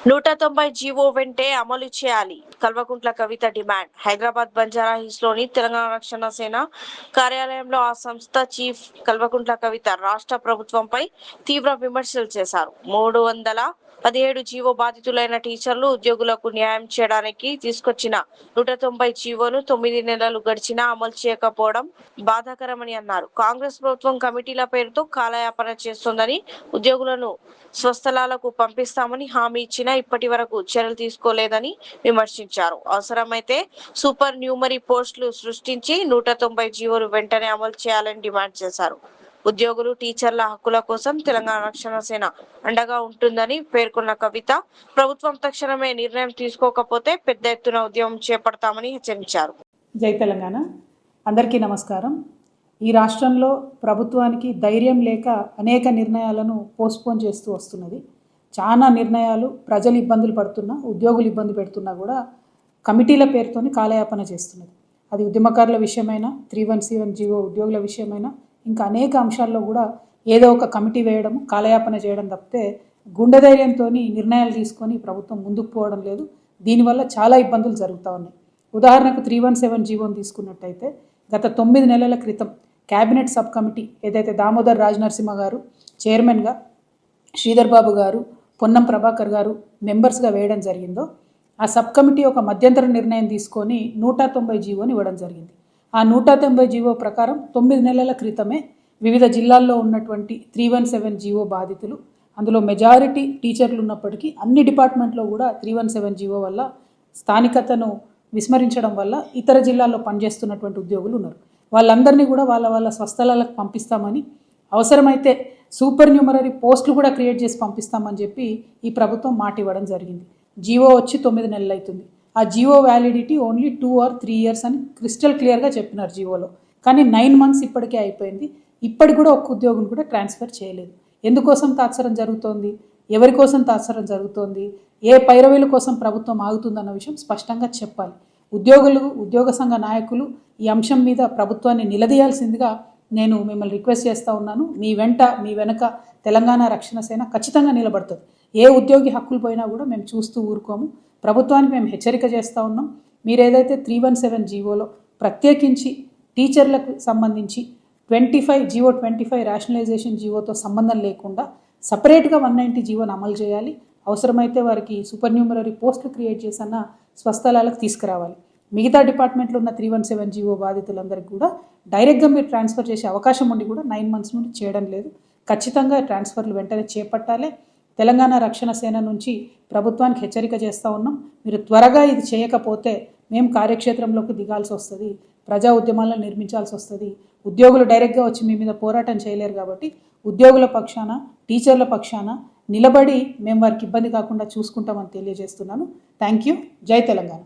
190 GO వెంటే అమలు చేయాలి. కల్వకుంట్ల కవిత డిమాండ్. హైదరాబాద్ బంజారా హిల్స్ లోని తెలంగాణ రక్షణ సేన కార్యాలయంలో ఆ సంస్థ చీఫ్ కల్వకుంట్ల కవిత రాష్ట్ర ప్రభుత్వంపై తీవ్ర విమర్శలు చేశారు. 317 జీవో బాధితులైన టీచర్లు, ఉద్యోగులకు న్యాయం చేయడానికి తీసుకొచ్చిన 190 జీవోను 9 నెలలు గడిచినా అమలు చేయకపోవడం బాధాకరమని అన్నారు. కాంగ్రెస్ ప్రభుత్వం కమిటీల పేరుతో కాలయాపన చేస్తోందని, ఉద్యోగులను స్వస్థలాలకు పంపిస్తామని హామీ ఇచ్చినా ఇప్పటి వరకు చర్యలు తీసుకోలేదని విమర్శించారు. అవసరమైతే సూపర్ న్యూమరీ పోస్టులు సృష్టించి 190 జీవోలు వెంటనే అమలు చేయాలని డిమాండ్ చేశారు. ఉద్యోగులు, టీచర్ల హక్కుల కోసం తెలంగాణ రక్షణ సేన అండగా ఉంటుందని పేర్కొన్న కవిత, ప్రభుత్వం తక్షణమే నిర్ణయం తీసుకోకపోతే పెద్ద ఎత్తున ఉద్యమం చేపడతామని హెచ్చరించారు. జై తెలంగాణ. అందరికీ నమస్కారం. ఈ రాష్ట్రంలో ప్రభుత్వానికి ధైర్యం లేక అనేక నిర్ణయాలను పోస్ట్పోన్ చేస్తూ వస్తున్నది. చాలా నిర్ణయాలు ప్రజలు ఇబ్బందులు పడుతున్నా, ఉద్యోగులు ఇబ్బంది పెడుతున్నా కూడా కమిటీల పేరుతోని కాలయాపన చేస్తున్నది. అది ఉద్యమకారుల విషయమైనా, 317 జీవో ఉద్యోగుల విషయమైనా, ఇంకా అనేక అంశాల్లో కూడా ఏదో ఒక కమిటీ వేయడం, కాలయాపన చేయడం తప్పితే గుండె ధైర్యంతో నిర్ణయాలు తీసుకొని ప్రభుత్వం ముందుకు పోవడం లేదు. దీనివల్ల చాలా ఇబ్బందులు జరుగుతూ ఉన్నాయి. ఉదాహరణకు 317 జీవోని తీసుకున్నట్టయితే గత 9 నెలల క్రితం క్యాబినెట్ సబ్ కమిటీ ఏదైతే దామోదర్ రాజనరసింహ గారు చైర్మన్గా, శ్రీధర్ బాబు గారు, పొన్నం ప్రభాకర్ గారు మెంబర్స్గా వేయడం జరిగిందో, ఆ సబ్ కమిటీ ఒక మధ్యంతర నిర్ణయం తీసుకొని 190 జీవోని ఇవ్వడం జరిగింది. ఆ 190 జీవో ప్రకారం 9 నెలల క్రితమే వివిధ జిల్లాల్లో ఉన్నటువంటి 317 జీవో బాధితులు, అందులో మెజారిటీ టీచర్లు ఉన్నప్పటికీ అన్ని డిపార్ట్మెంట్లో కూడా 317 జీవో వల్ల స్థానికతను విస్మరించడం వల్ల ఇతర జిల్లాల్లో పనిచేస్తున్నటువంటి ఉద్యోగులు ఉన్నారు. వాళ్ళందరినీ కూడా వాళ్ళ స్వస్థలాలకు పంపిస్తామని, అవసరమైతే సూపర్ న్యూమరీ పోస్టులు కూడా క్రియేట్ చేసి పంపిస్తామని చెప్పి ఈ ప్రభుత్వం మాట ఇవ్వడం జరిగింది. జీవో వచ్చి 9 నెలలు అవుతుంది. ఆ GO validity only 2 or 3 years అని క్రిస్టల్ క్లియర్గా చెప్పినారు జీవోలో. కానీ 9 months ఇప్పటికే అయిపోయింది. ఇప్పటికి కూడా ఒక్క ఉద్యోగిని కూడా ట్రాన్స్ఫర్ చేయలేదు. ఎందుకోసం తాత్సరం జరుగుతోంది? ఎవరి కోసం తాత్సరం జరుగుతోంది? ఏ పైరవీల కోసం ప్రభుత్వం ఆగుతుందన్న విషయం స్పష్టంగా చెప్పాలి. ఉద్యోగులు, ఉద్యోగ సంఘ నాయకులు ఈ అంశం మీద ప్రభుత్వాన్ని నిలదీయాల్సిందిగా నేను మిమ్మల్ని రిక్వెస్ట్ చేస్తూ ఉన్నాను. మీ వెంట, మీ వెనక తెలంగాణ రక్షణ సేన ఖచ్చితంగా నిలబడుతుంది. ఏ ఉద్యోగి హక్కులు పోయినా కూడా మేము చూస్తూ ఊరుకోము. ప్రభుత్వానికి మేము హెచ్చరిక చేస్తూ ఉన్నాం. మీరు ఏదైతే 317 జీవోలో ప్రత్యేకించి టీచర్లకు సంబంధించి 25 రేషనలైజేషన్ జీవోతో సంబంధం లేకుండా సపరేట్గా 190 జీవోను అమలు చేయాలి. అవసరమైతే వారికి సూపర్ న్యూమరీ పోస్టులు క్రియేట్ చేసన్న స్వస్థలాలకు తీసుకురావాలి. మిగతా డిపార్ట్మెంట్లో ఉన్న 317 జీవో బాధితులందరికీ కూడా డైరెక్ట్గా మీరు ట్రాన్స్ఫర్ చేసే అవకాశం ఉండి కూడా 9 months నుండి చేయడం లేదు. ఖచ్చితంగా ట్రాన్స్ఫర్లు వెంటనే చేపట్టాలి. తెలంగాణ రక్షణ సేన నుంచి ప్రభుత్వానికి హెచ్చరిక చేస్తూ ఉన్నాం. మీరు త్వరగా ఇది చేయకపోతే మేము కార్యక్షేత్రంలోకి దిగాల్సి వస్తుంది, ప్రజా ఉద్యమాలను నిర్మించాల్సి వస్తుంది. ఉద్యోగులు డైరెక్ట్గా వచ్చి మీ మీద పోరాటం చేయలేరు కాబట్టి ఉద్యోగుల పక్షాన, టీచర్ల పక్షాన నిలబడి మేము వారికి ఇబ్బంది కాకుండా చూసుకుంటామని తెలియజేస్తున్నాను. Thank you. జై తెలంగాణ.